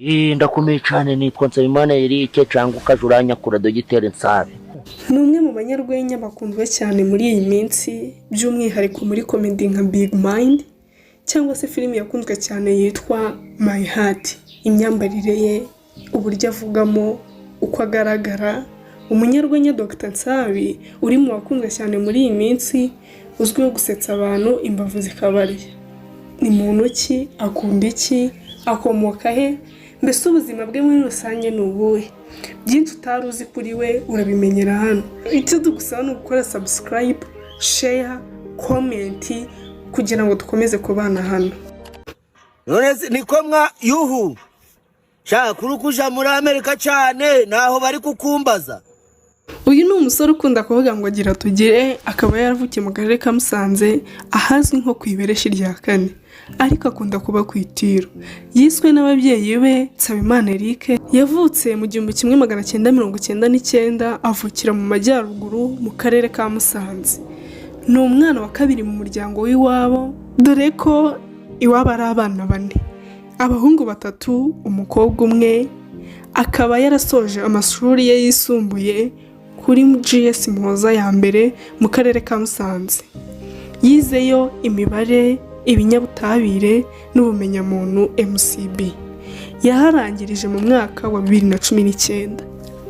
Ndakomeye cyane nitwa Nsabimana Eric cyangwa ukajuranya kura Dogiteri NSABI. Ni umwe mu banyarwenya bakundwa cyane muri iyi minsi, by'umwihariko muri comedy nka Big Mind cyangwa se filime yakunzwe cyane yitwa My Heart. Imyambarire ye, uburyo avugamo, uko agaragara, umunyarwenya Dr NSABI uri mu bakundwa cyane muri iyi minsi, uzwiho gusetsa abantu imbavu zikabarya. Ni muntu ki, akunda iki, akomoka he, mbese ubuzima bwe muri rusange ni ubuhe? Byinshi utari uzi kuri we urabimenyera hano. Icyo tugusaba ni gukora subscribe, share, comment kugira ngo dukomeze kubana hano. None niko mwa yuhu shaka kurukuja muri Amerika cyane naho bari kukumbaza. Uyu ni umusore ukunda kuvuga ngo agira tugire, akaba yaravukiye mu karere ka Musanze ahazwi nko kwibereshi rya kane, ariko akunda kuba ku itiro. Yiswe n'ababyeyi be Nsabimana Eric, yavutse mu 1999 avukira mu majyaruguru mu karere ka Musanze. Ni umwana wa kabiri mu muryango w'iwabo, dore ko iwabo ari abana bane, abahungu 3, umukobwa umwe. Akaba yarasoje amashuri ye yisumbuye kuri GS Muhoza ya mbere mu karere ka Musanze. Yizeyo imibare, ibinyabutabire n'ubumenyamuntu MUNSI. Yaharangirije mu mwaka wa 2019.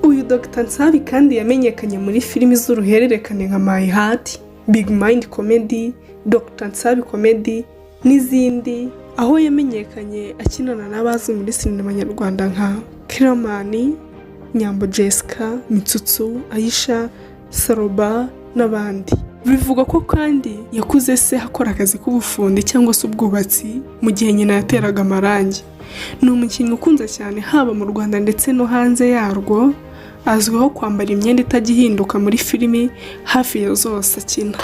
Uyu Dr NSABI kandi yamenyekanye muri filimi z'uruhererekane nka My Heart, Big Mind Comedy, Dr NSABI Comedy n'izindi, aho yamenyekanye akinana n'abazi muri sinema nyarwanda nka Kiramani, Nyambo Jessica, Mitsutsu, Aisha, Saroba n'abandi. Bivuga ko kandi yakuze se akora akazi k'ubufundi cyangwa se ubwubatsi mu gihe nyina yateraga amarangi. Ni umukinnyi ukunze cyane haba mu Rwanda ndetse no hanze yarwo, azwiho kwambara imyenda itagihinduka muri filimi hafi ya zose akina.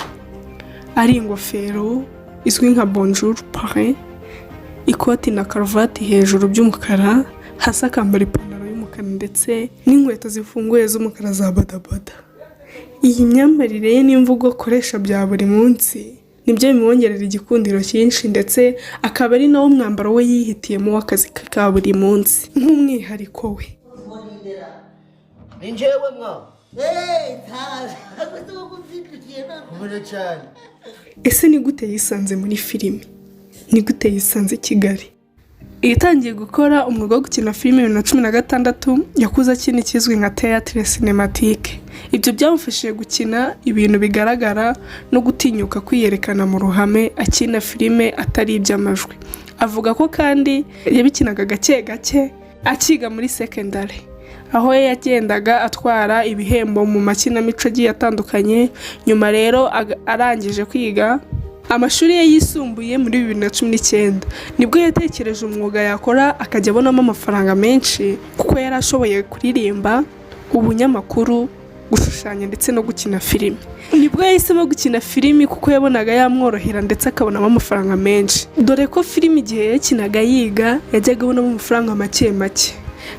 Ari ingofero izwi nka Bonjour Paris, ikoti na karuvati hejuru by'umukara, hasi akambara ipantaro y'umukara ndetse n'inkweto zifunguye z'umukara za bodaboda. Iyi myambarire ye n'imvugo akoresha bya buri munsi nibyo bimwongerera igikundiro cyinshi, ndetse akaba ari nawo mwambaro we yihitiyemo w'akazi ka buri munsi nk'umwihariko we. Ninjewe mwa cyane. Ese ni gute yisanze muri filime? Ni gute yisanze Kigali? Yatangiye gukora umwuga wo gukina filime 2016, yakuze akina ikizwi nka théâtre cinématique. Ibyo byamufashije gukina ibintu bigaragara no gutinyuka kwiyerekana mu ruhame akina filime atari iby'amajwi. Avuga ko kandi yabikinaga gake gake akiga muri secondary, aho yagendaga atwara ibihembo mu makinamico agiye atandukanye. Nyuma rero arangije kwiga amashuri ye yisumbuye muri 2019, nibwo yatekereje umwuga yakora akajya abonamo amafaranga menshi, kuko yari ashoboye kuririmba, ubunyamakuru, gushushanya ndetse no gukina filime. Nibwo yahisemo gukina filime kuko yabonaga yamworohera ndetse akabonamo amafaranga menshi, dore ko filime igihe yakinaga yiga yajyaga abonamo amafaranga make make.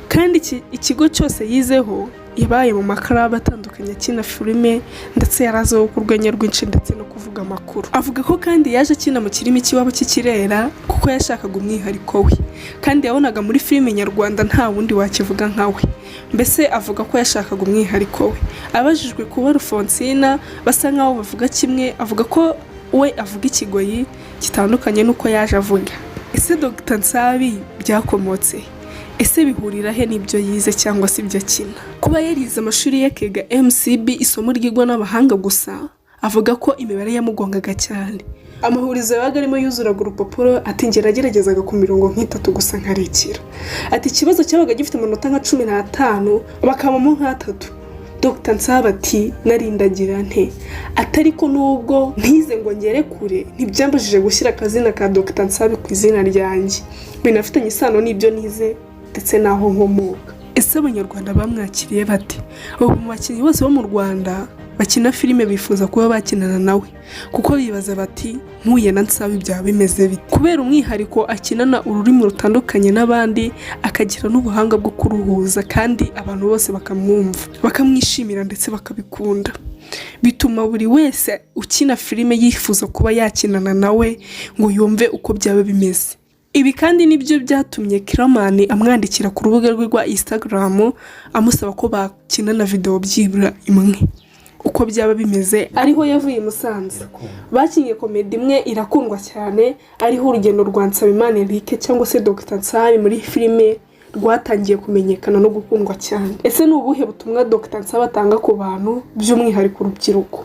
Kandi ikigo cyose yizeho yabaye mu makaraba atandukanye akina filime, ndetse yarazeho kurwenya rwinshi ndetse no kuvuga amakuru. Avuga ko kandi yaje akina mu kirimi cy'iwabo cy'ikirera kuko yashakaga umwihariko we, kandi yabonaga muri filime nyarwanda nta wundi wakivuga nka we. Mbese avuga ko yashakaga umwihariko we. Abajijwe kuba Rufonsina basa nkaho bavuga kimwe, avuga ko we avuga ikigoyi gitandukanye nuko yaje avuga. Ese Dr NSABI byakomotse? Ese bihurira he n'ibyo yize cyangwa se ibyo akina? Kuba yarize amashuri yakiga MUNSI, isomo ryigwa n'abahanga gusa, avuga ko imibare yamugongaga cyane. Amahurizo yabaga arimo yuzuraga urupapuro, ati ngeragerezaga ku mirongo nk'itatu gusa nkarekera. Ati ikibazo cyabaga gifite amanota nka 15 bakamamo nka3. Dr NSABI ati narindagira nte, atari ko nubwo ntize ngo ngere kure ntibyambajije gushyira akazina ka Dr NSABI ku izina ryanjye, binafitanye isano n'ibyo nize ndetse naho nkomoka. Ese abanyarwanda bamwakiriye bate? Abo mu bakinnyi bose bo mu Rwanda bakina filime bifuza kuba bakinana nawe, kuko bibaza bati nkuye na NSABI byaba bimeze bite? Kubera umwihariko akinana ururimi rutandukanye n'abandi, akagira n'ubuhanga bwo kuruhuza, kandi abantu bose bakamwumva, bakamwishimira ndetse bakabikunda. Bituma buri wese ukina filime yifuza kuba yakinana nawe ngo yumve uko byaba bimeze. Ibi kandi nibyo byatumye Kiramani amwandikira ku rubuga rwe rwa Instagram amusaba ko bakinana video byibura imwe uko byaba bimeze. Ariho yavuye Musanze bakinye comedy imwe irakundwa cyane, ariho urugendo rwa Nsabimana Eric cyangwa se Dr NSABI muri filime rwatangiye kumenyekana no gukundwa cyane. Ese ni ubuhe butumwa Dr NSABI atanga ku bantu by'umwihariko urubyiruko?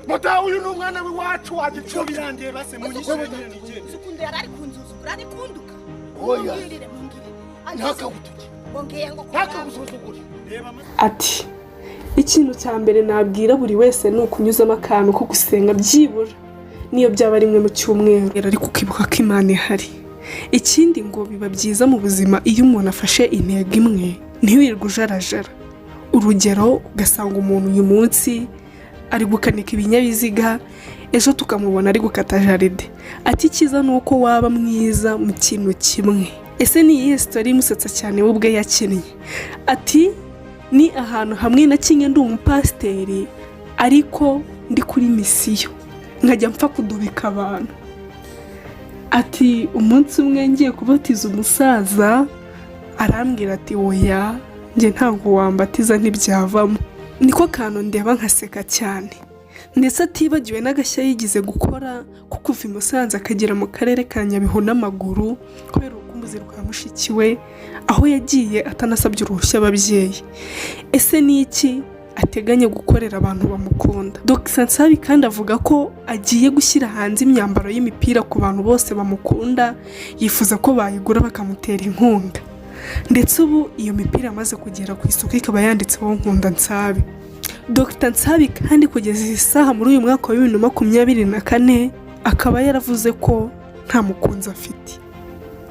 Mata uyu numwana wacu wagico birandeye base munyishure nije sukunde yarari kunzuzugura ari kunduka oya mungirire ntakagutuki bongeye ngo ntakagusuzugura Ati ikintu cya mbere nabwira buri wese ni ukunyuzamo akantu ko gusenga byibura niyo byaba rimwe mu cyumweru ariko ukibuka ko Imana ihari. Ikindi ngo biba byiza mu buzima iyo umuntu afashe intego imwe ntiwirirwe ujarajara. Urugero ugasanga umuntu uyu munsi ari gukanika ibinyabiziga, ejo tukamubona ari gukata jaride. Ati cyiza nuko waba mwiza mu kintu kimwe. Ese ni iyihe story imusetsa cyane we ubwe yakinnye? Ati ni ahantu hamwe na kinye ndi umupasiteri ariko ndi kuri misiyo nkajya mpfa kudubika abantu. Ati umunsi umwe ngiye kubatiza umusaza arambwira ati oya nge ntabwo wambatiza ntibyavamo. Niko kantu ndeba nkaseka cyane. Ndetse atibagiwe n'agashya yigize gukora ko kuva i Musanze akagera mu karere ka Nyabihu n'amaguru kubera urukumbuzi rwa mushiki we aho yagiye atanasabye uruhushya ababyeyi. Ese ni iki ateganya gukorera abantu bamukunda? Dr NSABI kandi avuga ko agiye gushyira hanze imyambaro y'imipira ku bantu bose bamukunda, yifuza ko bayigura bakamutera inkunga. Ndetse ubu iyo mipira amaze kugera ku isoko ikaba yanditseho nkunda NSABI. Dr NSABI kandi kugeza iyi saha muri uyu mwaka wa 2024 akaba yaravuze ko nta mukunzi afite.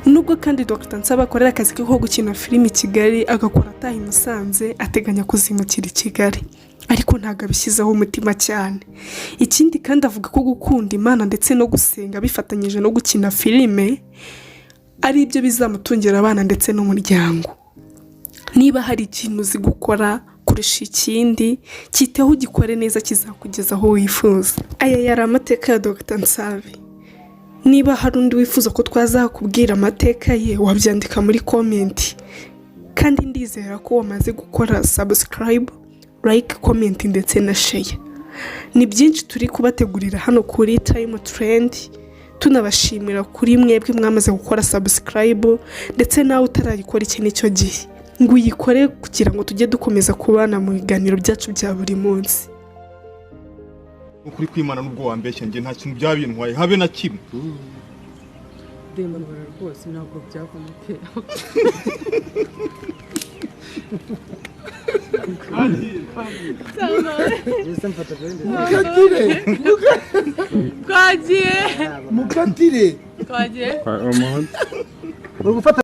Nubwo kandi Dr NSABI akorera akazi ko gukina filimi i Kigali agakora ataha i Musanze, ateganya kuzimukira i Kigali ariko ntago abishyizeho umutima cyane. Ikindi kandi avuga ko gukunda Imana ndetse no gusenga bifatanyije no gukina filime ari ibyo bizamutungira abana ndetse n'umuryango. Niba hari ikintu uzi gukora kurusha ikindi, cyiteho ugikore neza kizakugeza aho wifuza. Aya yari amateka ya Dr NSABI. Niba hari undi wifuza ko twazakubwira amateka ye wabyandika muri comment. Kandi ndizera ko wamaze gukora subscribe, like, comment ndetse na share. Ni byinshi turi kubategurira hano kuri Time Trend. Tunabashimira kuri mwebwe mwamaze gukora subscribe ndetse nawe utarayikora iki nicyo gihe ngo uyikore kugira ngo tujye dukomeza kubana mu biganiro byacu bya buri munsi. ukuri kwimana nubwo wambeshya nge nta kintu byabintwaye habe na kimwe. Demon bara rwose ntabwo byavamo pe. Mukatire. Twagiye. Uri gufata